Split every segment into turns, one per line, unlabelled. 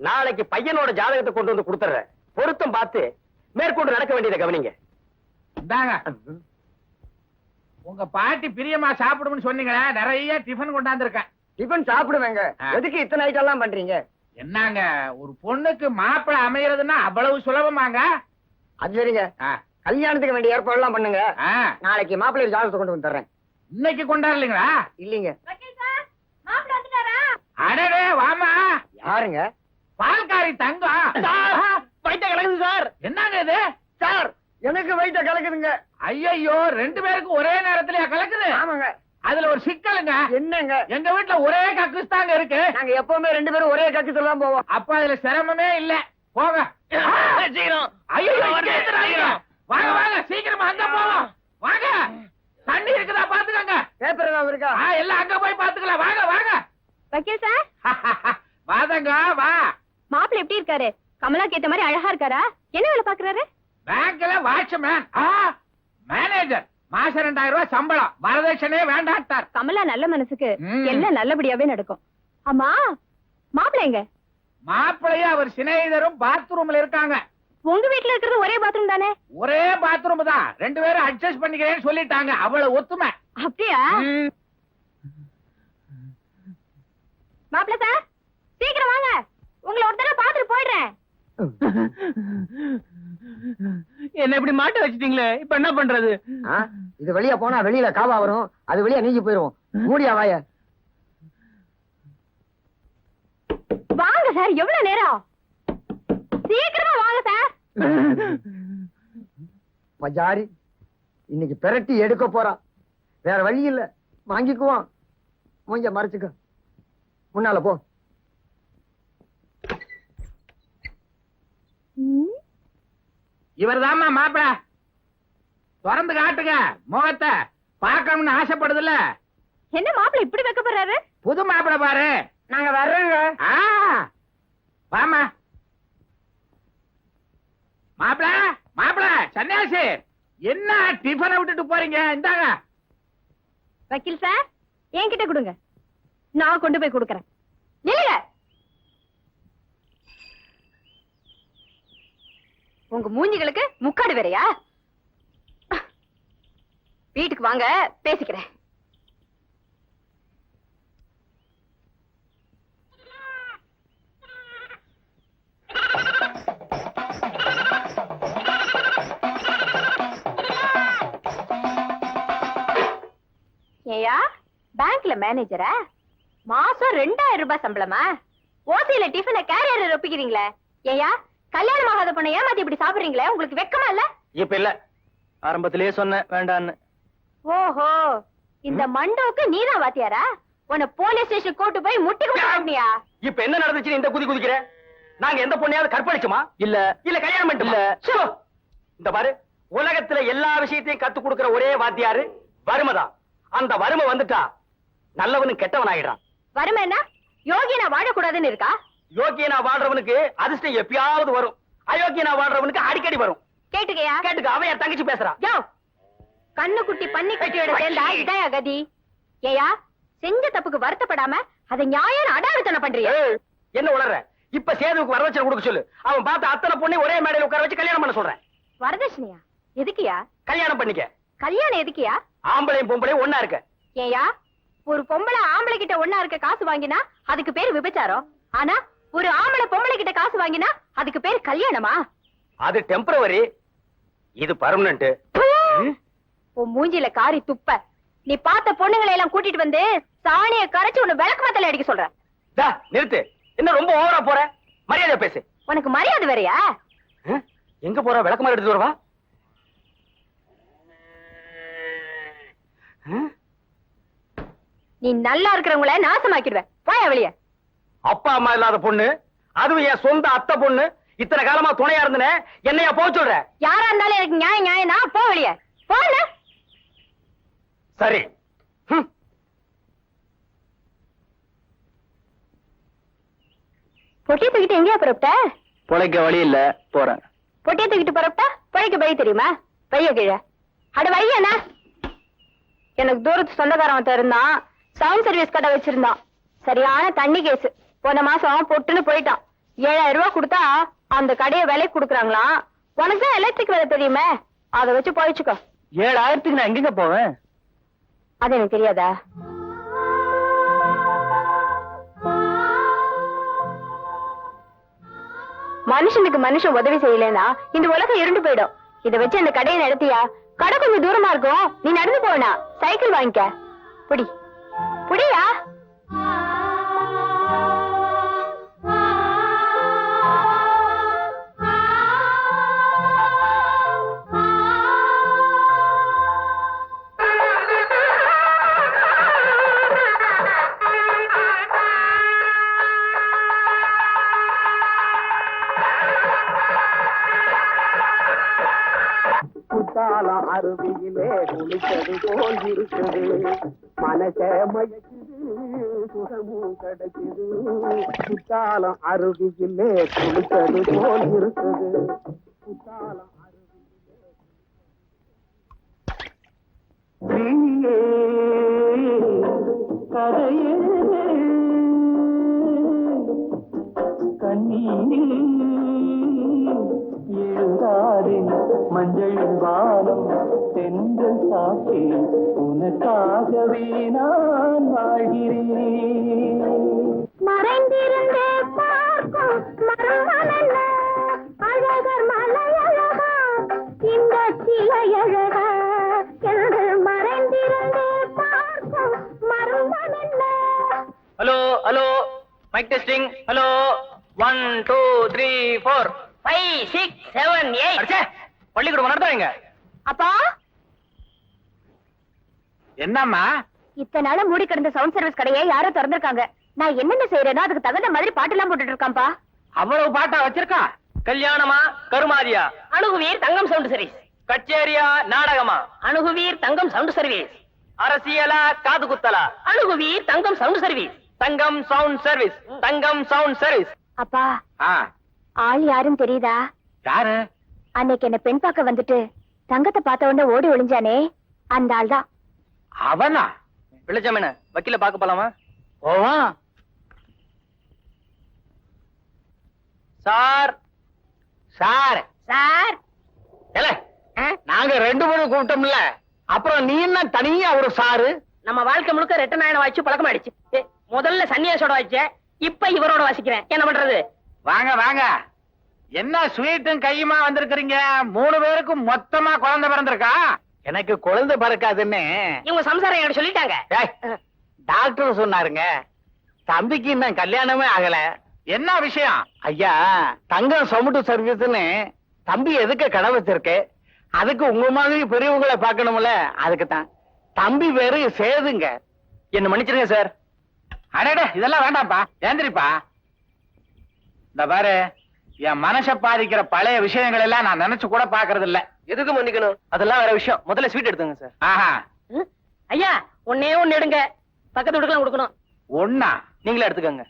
நாளைக்கு பையனோட ஜாதகத்தை கொண்டு வந்து கொடுத்துறேன். பொருத்தம் பார்த்து மேற்கொண்டு நடக்க வேண்டியதை கவனிங்க.
இந்தாங்க. உங்க பாட்டி பிரியமா சாப்பிடும்னு சொன்னீங்களா, நிறைய டிஃபன் கொண்டாந்துருக்கேன்.
டிஃபன் சாப்பிடுவேங்க. எதுக்கு இத்தனை ஐட்டம் எல்லாம் பண்றீங்க?
என்னங்க, ஒரு பொண்ணுக்கு மாப்பிள்ளை அமையறதுன்னா அவ்வளவு சுலபமாங்க?
அது சரிங்க, கல்யாணத்துக்கு வேண்டிய ஏற்பாடு எல்லாம் பண்ணுங்க. நாளைக்கு மாப்பிள்ளை ஜாதகத்தை கொண்டு வந்து தர்றேன்.
இன்னைக்கு கொண்டாடலீங்களா?
இல்லீங்க.
அடடே வாமா.
யாருங்க?
பால்காரி தங்கம்.
வயிற்ற கலக்குது சார்.
என்னங்க இது?
சார் எனக்கு வயிற்ற கலக்குதுங்க.
ஐயோ, 2 பேருக்கு ஒரே நேரத்துல கலக்குது?
ஆமாங்க.
அதுல ஒரு சிக்கலுங்க.
என்னங்க?
எங்க வீட்டுல ஒரே கக்குஸ் தாங்க இருக்கு.
நாங்க எப்பவுமே 2 பேரும் ஒரே கக்குத்துல தான் போவோம்.
அப்ப அதுல சிரமமே இல்ல. போங்க சீக்கிரம். ஐயோ, வாங்க வாங்க, சீக்கிரமா அங்க போவோம். வாங்க. தண்ணி இருக்குதா பாத்துக்கங்க.
பேப்பர் ஏதாவது இருக்கா?
எல்லாம் அங்க போய் பாத்துக்கலாம். வாங்க வாங்க.
வக்கீல் சார்.
வாதங்க வா.
மாப்பிள்ளை எப்படி இருக்காரு? கமலாக்கு ஏத்த மாதிரி அழகா இருக்காரா? என்ன வேலை பாக்குறாரு?
பேங்க்ல வாட்ச்மேன். மேனேஜர். மாசம் 2000 ரூபாய் சம்பளம். வரதட்சணே வேண்டாட்டார்.
கமலா நல்ல மனசுக்கு எல்லாம் நல்லபடியாவே நடக்கும். ஆமா, மாப்பிள்ளை எங்க?
மாப்பிள்ளையும் அவர் சிநேகிதரும் பாத்ரூம்ல இருக்காங்க.
உங்க வீட்டுல இருக்கிறது ஒரே பாத்ரூம் தானே?
ஒரே பாத்ரூம் தான். 2 பேரும் அட்ஜஸ்ட் பண்ணிக்கிறேன்னு சொல்லிட்டாங்க. அவ்வளவு ஒத்துமை.
அப்படியா? மாப்பிள்ளை சார், சீக்கிரம் வாங்க. உங்களை ஒரு தடவை பாத்துட்டு போயிடுறேன்.
என்ன இப்படி மாட்ட வச்சிட்டீங்களே, இப்ப என்ன பண்றது? இது வெளிய போனா வெளியில காவா வரும், அது வெளிய நீங்கி போயிருவோம். மூடியா வாய.
வாங்க சார், எவ்வளவு நேரம்? சீக்கிரமா வாங்க சார்.
பஜாரி இன்னைக்கு பிரட்டி எடுக்க போறான். வேற வழி இல்ல, வாங்கிக்குவான். மூஞ்ச மறைச்சுக்க. முன்னால போ.
இவர்தாம்மா மாப்பிள. திறந்து காட்டுங்க முகத்தை. பார்க்கணும்னு ஆசைப்படுதுல்ல.
என்ன மாப்பிள்ளை இப்படி வைக்கப்படுறாரு?
புது மாப்பிள பாரு.
நாங்க வர்றோங்க.
வாமா மாப்பிள. மாப்பிள சன்னியாசி, என்ன டிஃபனை விட்டுட்டு போறீங்க? இந்தாங்க.
வக்கீல் சார், என்கிட்ட கொடுங்க, நான் கொண்டு போய் கொடுக்கறேன். நில்லுங்க. உங்க மூஞ்சிகளுக்கு முக்காடு வேறையா? வீட்டுக்கு வாங்க, பேசிக்கிறேன். ஏயா, பேங்க்ல மேனேஜரா? மாசம் 2000 ரூபாய் சம்பளமா? ஓசியில டிஃபனை கேரியர் ஒப்பிக்கிறீங்களே. ஏயா, கல்யாணம் ஆகாத பொண்ணை ஏமாத்தி இப்படி சாப்பிடுறீங்களே, உங்களுக்கு வெக்கமா இல்ல?
இப்ப இல்ல, ஆரம்பத்திலேயே சொன்ன வேண்டான்னு.
ஓஹோ, இந்த மண்டோக்கு நீதான் வாத்தியாரா? உன்னை போலீஸ் ஸ்டேஷன் கூட்டு போய் முட்டி கொடுத்தியா?
இப்ப என்ன நடந்துச்சு? இந்த குதி குதிக்கிற? நாங்க எந்த பொண்ணையாவது கற்பழிச்சுமா? இல்ல இல்ல கல்யாணம் பண்ணிட்டு. இந்த பாரு, உலகத்துல எல்லா விஷயத்தையும் கத்து கொடுக்கிற ஒரே வாத்தியாரு வறுமைதான். அந்த வறுமை வந்துட்டா நல்லவனும் கெட்டவன் ஆயிடுறான்.
வறுமை என்ன? யோகியனா வாழக்கூடாதுன்னு இருக்கா?
யோகியனா வாழ்றவனுக்கு அதிர்ஷ்டம் எப்பயாவது வரும், அயோக்கியனா வாழ்றவனுக்கு அடிக்கடி வரும்.
கேட்டுக்கையா?
கேட்டுக்க. அவன் என் தங்கச்சி பேசுறான்.
யோ, கண்ணு குட்டி பண்ணி கட்டியோட சேர்ந்தா இதாயா கதி? ஏயா, செஞ்ச தப்புக்கு வருத்தப்படாம அதை நியாயம் அடாவடித்தனம் பண்றியா?
என்ன உளற? இப்ப சேதுவுக்கு வரதட்சணை கொடுக்க சொல்லு. அவன் பார்த்த அத்தனை பொண்ணை ஒரே மேடையில உட்கார வச்சு கல்யாணம் பண்ண சொல்றேன்.
வரதட்சணையா? எதுக்குயா?
கல்யாணம் பண்ணிக்க.
கல்யாணம் எதுக்குயா?
ஆம்பளையும் பொம்பளையும் ஒன்னா இருக்க.
ஏயா, ஒரு பொம்பளை ஆம்பளை கிட்ட ஒன்னா இருக்க காசு வாங்கினா அதுக்கு பேரு விபச்சாரம். ஆனா ஒரு ஆம்பளை பொம்பளை கிட்ட காசு வாங்கினா அதுக்கு பேரு கல்யாணமா?
அது டெம்பரவரி, இது பர்மனன்ட்.
உன் மூஞ்சில காரி துப்ப. நீ பார்த்த பொண்ணுங்களை எல்லாம் கூட்டிட்டு வந்து சாணிய கரைச்சு உன்னை விளக்கு மாத்தல அடிக்க சொல்ற.
நிறுத்து. என்ன ரொம்ப ஓவரா போற? மரியாதை பேசு.
உனக்கு மரியாதை வேறையா?
எங்க போற? விளக்கமா எடுத்து வரவா?
நீ நல்லா இருக்கிறவங்கள நாசமாக்கிடுவ. போயா வெளிய.
அப்பா அம்மா இல்லாத பொண்ணு, அதுவும் என் சொந்த அத்தை பொண்ணு, இத்தனை காலமா துணையா இருந்தன, என்னையா போக சொல்ற?
யாரா இருந்தாலும் எனக்கு நியாயம் நியாயம். நான் போ வெளிய. போல.
சரி.
பொட்டியை தூக்கிட்டு எங்கேயா புறப்பட்ட?
பொழைக்க வழி இல்ல, போறேன்.
பொட்டியை தூக்கிட்டு புறப்பட்டா பொழைக்க பை தெரியுமா? பைய கீழ அட வையண்ணா. எனக்கு தூரத்து சொந்தக்காரன் இருந்தான், சவுண்ட் சர்வீஸ் கடை வச்சிருந்தான். சரியான தண்ணி கேஸ். போன மாசம் பொட்டுன்னு போயிட்டான். 7,000 ரூபாய் கொடுத்தா அந்த கடையை விலைக்கு கொடுக்குறாங்களாம். உனக்கு தான் எலக்ட்ரிக் வேலை தெரியுமே, அதை வச்சு போயிச்சுக்கோ.
7,000க்கு நான் எங்கங்க போவேன்?
அது எனக்கு தெரியாதா? மனுஷனுக்கு மனுஷன் உதவி செய்யலன்னா இந்த உலகம் இருண்டு போயிடும். இத வச்சு அந்த கடையை நடத்தியா? கடை கொஞ்சம் தூரமா இருக்கும், நீ நடந்து போனா சைக்கிள் வாங்கிக்க. புடி புடியா.
குத்தாலம் அருவியிலே குளித்தது போல் இருக்குது, மனச மயக்குது, சுகமும் கிடைக்குது. குத்தாலம் அருவியிலே குளித்தது போல் இருக்குது, குத்தாலம் அருவியிலே கதையே கண்ணீரில் எழுதாதே மஞ்சள் வானம் தென்றல் சாட்சி உனக்காகவே நான் வாழ்கிறேன்.
மறைந்திருந்தே பார்க்கும் மரமல்ல அழகர் மலையழகா இந்த சிலையழகா என்று மறைந்திருந்தே பார்க்கும் மரமல்ல.
Hello hello, mic testing. Hello 1 2 3 4 5 6 7 8. அடச்சே, பள்ளிக்கூடம் நடத்துறீங்க.
அப்பா,
என்னம்மா?
இத்தனை நாளா மூடி கிடந்த சவுண்ட் சர்வீஸ் கடையை யாரோ திறந்திருக்காங்க. நான் என்னென்ன செய்யறேனோ அதுக்கு தகுந்த மாதிரி பாட்டு எல்லாம் போட்டுட்டு இருக்கான்பா.
அவ்வளவு பாட்டா வச்சிருக்கா?
கல்யாணமா கருமாதியா?
அணுகுவீர் தங்கம் சவுண்ட் சர்வீஸ்.
கச்சேரியா நாடகமா?
அணுகுவீர் தங்கம் சவுண்ட் சர்வீஸ்.
அரசியலா காது குத்தலா?
அணுகுவீர் Thangam sound service.
Thangam sound service. Thangam sound service.
அப்பா,
ஆ,
ஆள் யாரும் தெரியுதா?
யாரு?
அன்னைக்கு என்ன பெண் பார்க்க வந்துட்டு தங்கத்தை பார்த்த உடனே ஓடி ஒளிஞ்சானே, அந்த ஆள் தான்.
அவனா?
பிள்ளைச்சாமி, வக்கீல பார்க்க போலாமா?
ஓவா.
சார்
சார்
சார்,
இல்ல, நாங்க 2 பேரும் கூப்பிட்டோம்ல, அப்புறம் நீ என்ன தனியா ஒரு சாரு?
நம்ம வாழ்க்கை முழுக்க ரெட்ட நாயன வாய்ச்சு பழக்கமாயிடுச்சு. முதல்ல சன்னியாசோட வாய்ச்ச, இப்ப இவரோட வாசிக்கிறேன். என்ன பண்றது?
வாங்க வாங்க. என்ன ஸ்வீட்டும் கையுமா வந்திருக்கிறீங்க? 3 பேருக்கும் மொத்தமா குழந்தை பிறந்திருக்கா? எனக்கு குழந்தை பிறக்காதுன்னு
இவங்க சம்சாரம் என்கிட்ட சொல்லிட்டாங்க.
டாக்டர் சொன்னாருங்க. தம்பிக்கு இன்னும் கல்யாணமே ஆகல. என்ன விஷயம்? ஐயா, தங்கம் சமுட்டு சர்வீஸ்னு தம்பி எதுக்கு கடை வச்சிருக்கு? அதுக்கு உங்க மாதிரி பெரியவங்களை பார்க்கணும்ல, அதுக்கு தான். தம்பி பேரு சேதுங்க.
என்ன மன்னிச்சிருங்க சார்.
அடடே, இதெல்லாம் வேண்டாம்ப்பா, ஏந்திரிப்பா. இந்த பாரு, என் மனச பாதிக்கிற பழைய விஷயங்கள் எல்லாம் நான் நினைச்சு கூட பாக்குறது இல்ல.
எதுக்கு மன்னிக்கணும்? அதெல்லாம் வேற விஷயம். முதல்ல ஸ்வீட் எடுத்துங்க சார்.
ஆஹா,
ஐயா, ஒன்னே ஒண்ணு எடுங்க, பக்கத்து வீட்டுக்குலாம் கொடுக்கணும்.
ஒண்ணா?
நீங்களே எடுத்துக்கங்க.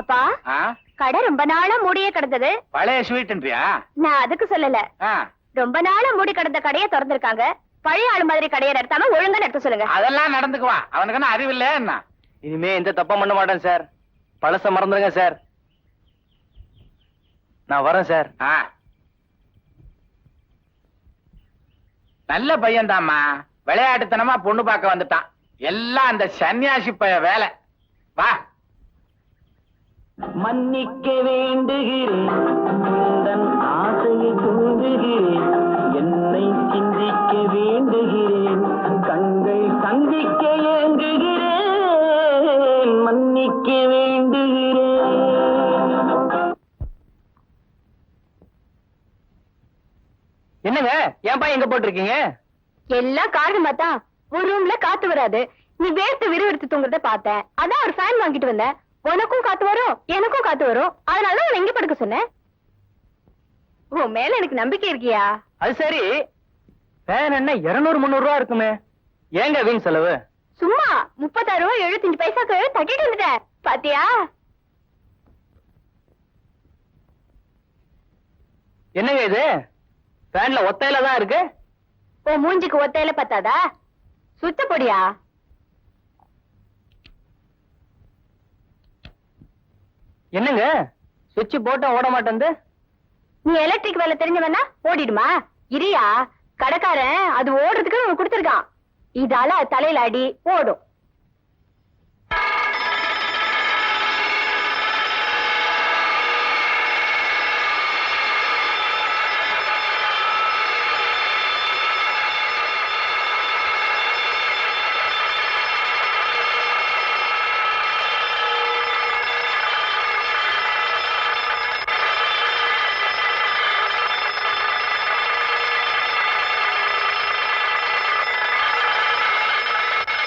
அப்பா,
ஆ,
கடை ரொம்ப நாளா மூடியே கிடந்தது.
பழைய ஸ்வீட்ன்றியா?
நான் அதுக்கு சொல்லல,
ஆ,
ரொம்ப நாளா மூடி கிடந்த கடையை திறந்திருக்காங்க. பழைய ஆளு மாதிரி கடையை நடத்தாம ஒழுங்கா நடத்த சொல்லுங்க.
அதெல்லாம் நடந்துக்குவான். அவனுக்கு என்ன அறிவில்ல என்ன?
இனிமே எந்த தப்பா பண்ண மாட்டேன் சார். பழச மறந்துருங்க சார். நான் வரேன் சார்.
ஆ, நல்ல பையன்தாம்மா. விளையாட்டுத்தனமா பொண்ணு பார்க்க வந்துட்டான். எல்லாம் அந்த சன்னியாசி பைய வேலை. வா.
மன்னிக்க வேண்டுகிறேன், உந்தன் ஆசையை தூண்டுகிறேன், என்னை சிந்திக்க வேண்டுகிறேன், கண்கள் சந்திக்க ஏங்குகிறேன், மன்னிக்க வேண்டுகிறேன்.
என்னங்க, என் பையன் எங்க போட்டிருக்கீங்க?
எல்லாம் காரணமா தான். ஒரு ரூம்ல காத்து வராது, நீ வேர்த்து விறுவிறுத்து தூங்குறத பார்த்தேன். அதான் ஒரு ஃபேன் வாங்கிட்டு வந்தேன். உனக்கும் காத்து வரும், எனக்கும் காத்து வரும். அதனால உன்னை எங்க படுக்க சொன்னேன். உன் மேல எனக்கு நம்பிக்கை இருக்கியா?
அது சரி, ஃபேன் என்ன 200-300 ரூபா இருக்குமே, ஏங்க வீண் செலவு?
சும்மா 36 ரூபாய் 75 பைசாக்கு தட்டிட்டு வந்துட்டேன். பாத்தியா?
என்னங்க இது, ஃபேன்ல ஒத்தையில தான் இருக்கு.
உன் மூஞ்சிக்கு ஒத்தையில பத்தாதா? சுத்த பொடியா?
என்னங்க,
சுவிட்ச் போட்டா ஓட மாட்டேங்குது.
நீ எலக்ட்ரிக் வேலை தெரிஞ்சவனா ஓடிடுமா? இரியா, கடைக்காரன் அது ஓடுறதுக்கு உனக்கு கொடுத்துருக்கான். இதால தலையில அடி ஓடும்.